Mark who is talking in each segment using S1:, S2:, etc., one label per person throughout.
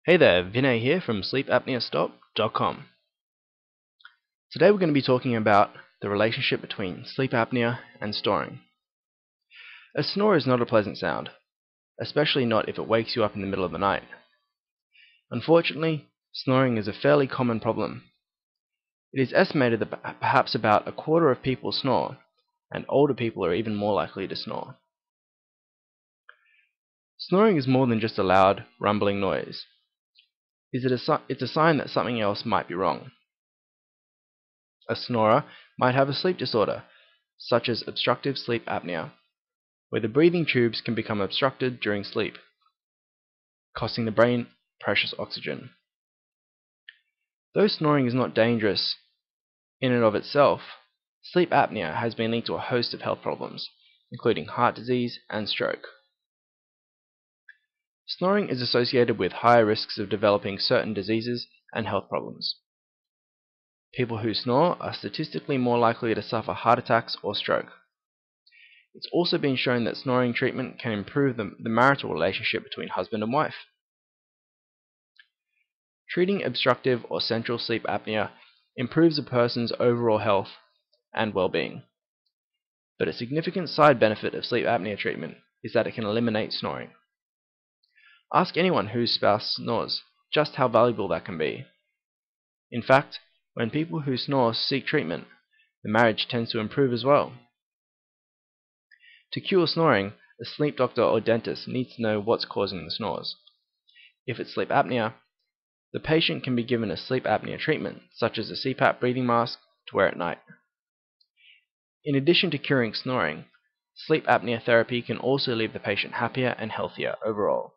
S1: Hey there, Vinay here from sleepapneastop.com. Today we're going to be talking about the relationship between sleep apnea and snoring. A snore is not a pleasant sound, especially not if it wakes you up in the middle of the night. Unfortunately, snoring is a fairly common problem. It is estimated that perhaps about a quarter of people snore, and older people are even more likely to snore. Snoring is more than just a loud, rumbling noise. It's a sign that something else might be wrong. A snorer might have a sleep disorder, such as obstructive sleep apnea, where the breathing tubes can become obstructed during sleep, costing the brain precious oxygen. Though snoring is not dangerous in and of itself, sleep apnea has been linked to a host of health problems, including heart disease and stroke. Snoring is associated with higher risks of developing certain diseases and health problems. People who snore are statistically more likely to suffer heart attacks or stroke. It's also been shown that snoring treatment can improve the marital relationship between husband and wife. Treating obstructive or central sleep apnea improves a person's overall health and well-being. But a significant side benefit of sleep apnea treatment is that it can eliminate snoring. Ask anyone whose spouse snores just how valuable that can be. In fact, when people who snore seek treatment, the marriage tends to improve as well. To cure snoring, a sleep doctor or dentist needs to know what's causing the snores. If it's sleep apnea, the patient can be given a sleep apnea treatment, such as a CPAP breathing mask, to wear at night. In addition to curing snoring, sleep apnea therapy can also leave the patient happier and healthier overall.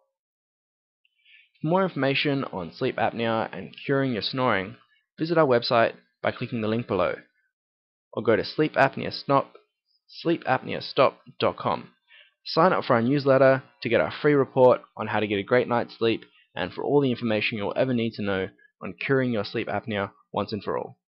S1: For more information on sleep apnea and curing your snoring, visit our website by clicking the link below, or go to sleepapneastop.com. Sign up for our newsletter to get our free report on how to get a great night's sleep and for all the information you'll ever need to know on curing your sleep apnea once and for all.